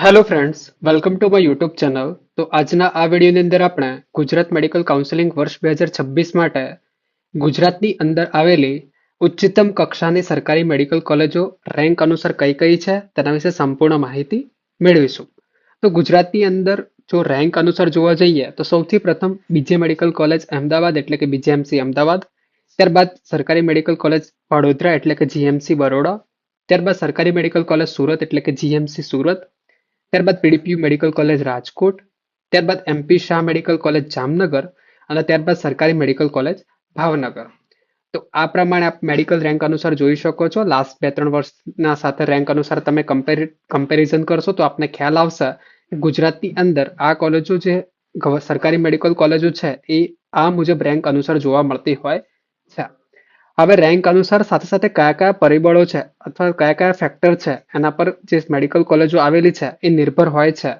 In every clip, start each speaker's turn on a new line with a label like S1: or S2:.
S1: Hello friends, welcome to my YouTube channel. તો આજના આ વિડીયોની અંદર આપણે ગુજરાત મેડિકલ કાઉન્સિલિંગ વર્ષ 2026 માટે ગુજરાતની અંદર આવેલી ઉચ્ચતમ કક્ષાની સરકારી મેડિકલ કોલેજો રેન્ક અનુસાર કઈ કઈ છે તેના વિશે સંપૂર્ણ માહિતી મેળવીશું. તો ગુજરાતની અંદર જો રેન્ક અનુસાર જોવા જઈએ તો સૌથી પ્રથમ બીજે મેડિકલ કોલેજ અમદાવાદ એટલે કે બીજેએમસી અમદાવાદ, ત્યારબાદ સરકારી મેડિકલ કોલેજ વડોદરા એટલે કે જીએમસી બરોડા, ત્યારબાદ સરકારી મેડિકલ કોલેજ સુરત એટલે કે જીએમસી સુરત, ત્યારબાદ પીડીપીયુ મેડિકલ કોલેજ રાજકોટ, ત્યારબાદ MP Shah medical college Jamnagar અને ત્યારબાદ સરકારી મેડિકલ કોલેજ ભાવનગર. તો આ પ્રમાણે આપ મેડિકલ રેન્ક અનુસાર જોઈ શકો છો. લાસ્ટ 2-3 વર્ષના સાથે રેન્ક અનુસાર તમે કમ્પેરિઝન કરશો તો આપને ખ્યાલ આવશે કે ગુજરાતની અંદર આ કોલેજો જે સરકારી મેડિકલ કોલેજો છે એ આ મુજબ રેન્ક અનુસાર જોવા મળતી હોય છે. હવે રેન્ક અનુસાર સાથે સાથે કયા કયા પરિબળો છે અથવા કયા કયા ફેક્ટર છે એના પર જે મેડિકલ કોલેજો આવેલી છે એ નિર્ભર હોય છે.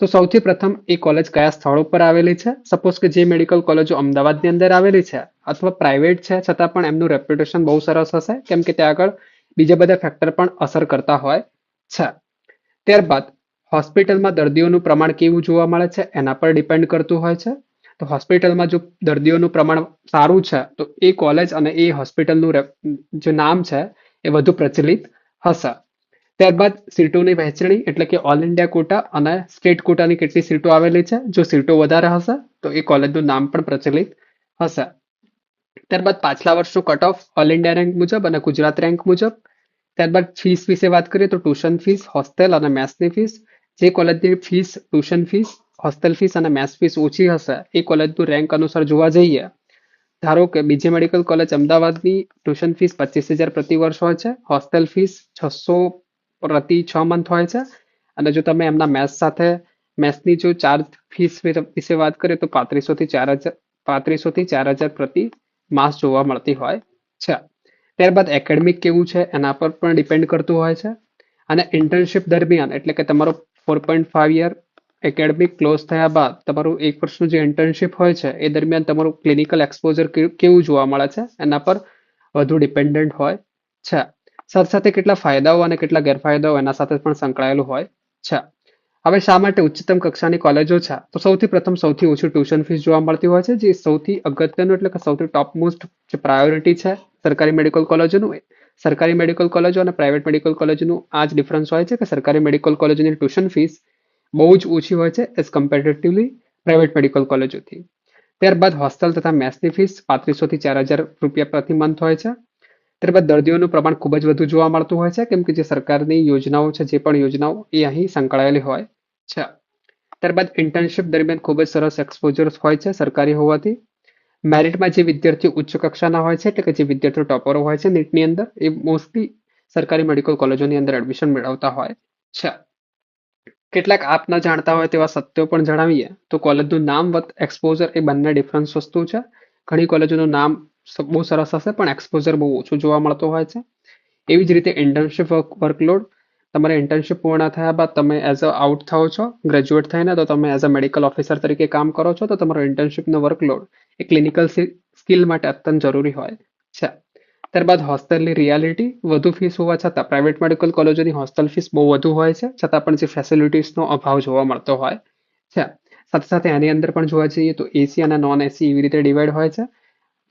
S1: તો સૌથી પ્રથમ એ કોલેજ કયા સ્થળો પર આવેલી છે. સપોઝ કે જે મેડિકલ કોલેજો અમદાવાદની અંદર આવેલી છે અથવા પ્રાઇવેટ છે છતાં પણ એમનું રેપ્યુટેશન બહુ સરસ હશે કેમ કે ત્યાં આગળ બીજા બધા ફેક્ટર પણ અસર કરતા હોય છે. ત્યારબાદ હોસ્પિટલમાં દર્દીઓનું પ્રમાણ કેવું જોવા મળે છે એના પર ડિપેન્ડ કરતું હોય છે. તો હોસ્પિટલમાં જો દર્દીઓનું પ્રમાણ સારું છે તો એ કોલેજ અને એ હોસ્પિટલનું જે નામ છે એ વધુ પ્રચલિત હશે. ત્યારબાદ સીટોની વહેંચણી એટલે કે ઓલ ઇન્ડિયા કોટા અને સ્ટેટ કોટાની કેટલી સીટો આવેલી છે. જો સીટો વધારે હશે તો એ કોલેજનું નામ પણ પ્રચલિત હશે. ત્યારબાદ પાછલા વર્ષનું cut off all India rank મુજબ અને ગુજરાત રેન્ક મુજબ. ત્યારબાદ ફીસ વિશે વાત કરીએ તો ટ્યુશન ફીસ, હોસ્ટેલ અને મેસની ફીસ. જે કોલેજની fees, tuition fees, hostel fees અને મેસ ફીસ ઓછી હશે એ કોલેજનું રેન્ક અનુસાર જોવા જઈએ. ધારો કે બીજે મેડિકલ કોલેજ અમદાવાદની ટ્યુશન ફીસ 25,000 પ્રતિ વર્ષ હોય છે, હોસ્ટેલ ફીસ 600 પ્રતિ 6 મંથ હોય છે અને જો તમે એમના મેસ સાથે મેસની જો ચાર્જ ફીસ વિશે વાત કરીએ તો 3500 થી 4,000 પ્રતિ માસ જોવા મળતી હોય છે. ત્યારબાદ એકેડેમિક કેવું છે એના પર પણ ડિપેન્ડ કરતું હોય છે અને ઇન્ટર્નશિપ દરમિયાન એટલે કે તમારો 4.5 યર એકેડેમિક ક્લોઝ થયા બાદ તમારું એક વર્ષનું જે ઇન્ટર્નશિપ હોય છે એ દરમિયાન તમારું ક્લિનિકલ એક્સપોઝર કેવું જોવા મળે છે એના પર વધુ ડિપેન્ડન્ટ હોય છે. સાથે સાથે કેટલા ફાયદાઓ અને કેટલા ગેરફાયદાઓ એના સાથે પણ સંકળાયેલું હોય છે. હવે શા માટે ઉચ્ચતમ કક્ષાની કોલેજો છે તો સૌથી પ્રથમ સૌથી ઓછી ટ્યુશન ફીસ જોવા મળતી હોય છે. જે સૌથી અગત્યનું એટલે કે સૌથી ટોપ મોસ્ટ જે પ્રાયોરિટી છે સરકારી મેડિકલ કોલેજોનું. સરકારી મેડિકલ કોલેજો અને પ્રાઇવેટ મેડિકલ કોલેજનું આ જ ડિફરન્સ હોય છે કે સરકારી મેડિકલ કોલેજોની ટ્યુશન ફીસ બહુ જ ઓછી હોય છે એઝ કમ્પેરેટિવલી પ્રાઇવેટ મેડિકલ કોલેજોથી. ત્યારબાદ હોસ્ટેલ તથા મેસની ફીસ 3500 થી 4,000 રૂપિયા પ્રતિ મંથ હોય છે. ત્યારબાદ દર્દીઓનું પ્રમાણ ખૂબ જ વધુ જોવા મળતું હોય છે કેમ કે જે સરકારની યોજનાઓ છે જે પણ યોજનાઓ એ અહીં સંકળાયેલી હોય છે. ત્યારબાદ ઇન્ટર્નશિપ દરમિયાન ખૂબ જ સરસ એક્સપોઝર હોય છે સરકારી હોવાથી. મેરિટમાં જે વિદ્યાર્થીઓ ઉચ્ચ કક્ષાના હોય છે એટલે કે જે વિદ્યાર્થીઓ ટોપરો હોય છે નીટની અંદર એ મોસ્ટલી સરકારી મેડિકલ કોલેજોની અંદર એડમિશન મેળવતા હોય છે. કેટલાક આપ ન જાણતા હોય તેવા સત્યો પણ જણાવીએ તો કોલેજનું નામ વત્ત એક્સપોઝર એ બંને ડિફરન્સ વસ્તુ છે. ઘણી કોલેજોનું નામ બહુ સરસ હશે પણ એક્સપોઝર બહુ ઓછું જોવા મળતો હોય છે. એવી જ રીતે ઇન્ટર્નશિપ વર્કલોડ. તમારે ઇન્ટર્નશિપ પૂર્ણ થયા બાદ તમે એઝ અ આઉટ થાઓ છો ગ્રેજ્યુએટ થઈને તો તમે એઝ અ મેડિકલ ઓફિસર તરીકે કામ કરો છો તો તમારો ઇન્ટર્નશિપનો વર્કલોડ એ ક્લિનિકલ સ્કિલ માટે અત્યંત જરૂરી હોય છે. ત્યારબાદ હોસ્ટેલની રિયાલિટી. વધુ ફીસ હોવા છતાં પ્રાઇવેટ મેડિકલ કોલેજોની હોસ્ટેલ ફીસ બહુ વધુ હોય છે છતાં પણ જે ફેસિલિટીઝનો અભાવ જોવા મળતો હોય છે. સાથે સાથે એની અંદર પણ જોવા જઈએ તો એસી અને નોન એસી એવી રીતે ડિવાઈડ હોય છે.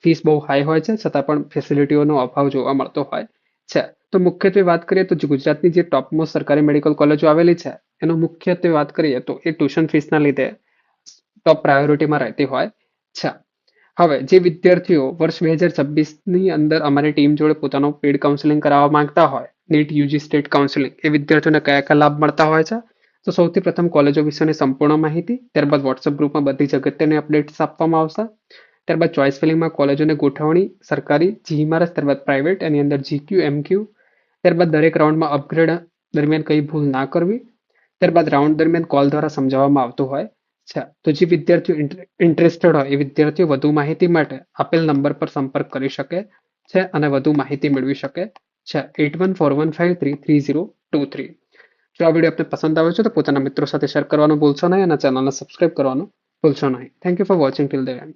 S1: ફીસ બહુ હાઈ હોય છે છતાં પણ ફેસિલિટીઓનો અભાવ જોવા મળતો હોય છે. તો મુખ્યત્વે વાત કરીએ તો ગુજરાતની જે ટોપમોસ્ટ સરકારી મેડિકલ કોલેજો આવેલી છે એનો મુખ્યત્વે વાત કરીએ તો એ ટ્યુશન ફીસના લીધે ટોપ પ્રાયોરિટીમાં રહેતી હોય છે. હવે જે વિદ્યાર્થીઓ વર્ષ 2026ની અંદર અમારી ટીમ જોડે પોતાનો પેડ કાઉન્સિલિંગ કરાવવા માંગતા હોય, નીટ યુજી સ્ટેટ કાઉન્સિલિંગ, એ વિદ્યાર્થીઓને કયા કયા લાભ મળતા હોય છે તો સૌથી પ્રથમ કોલેજો વિશેની સંપૂર્ણ માહિતી. ત્યારબાદ વોટ્સઅપ ગ્રુપમાં બધી જ અગત્યની અપડેટ્સ આપવામાં આવશે. ત્યારબાદ ચોઇસ ફિલિંગમાં કોલેજોની ગોઠવણી સરકારી, જીઈમારસ, ત્યારબાદ પ્રાઇવેટ, એની અંદર જીક્યુ, એમક્યુ. ત્યારબાદ દરેક રાઉન્ડમાં અપગ્રેડ દરમિયાન કઈ ભૂલ ના કરવી. ત્યારબાદ રાઉન્ડ દરમિયાન કોલ દ્વારા સમજાવવામાં આવતું હોય છે. તો જે વિદ્યાર્થીઓ ઇન્ટરેસ્ટેડ હોય એ વિદ્યાર્થીઓ વધુ માહિતી માટે આપેલ નંબર પર સંપર્ક કરી શકે છે અને વધુ માહિતી મેળવી શકે છે. 8141533023. જો આ વિડીયો આપને પસંદ આવે છે તો પોતાના મિત્રો સાથે શેર કરવાનું ભૂલશો નહીં અને ચેનલને સબસ્ક્રાઇબ કરવાનું ભૂલશો નહીં. Thank you for watching till the and.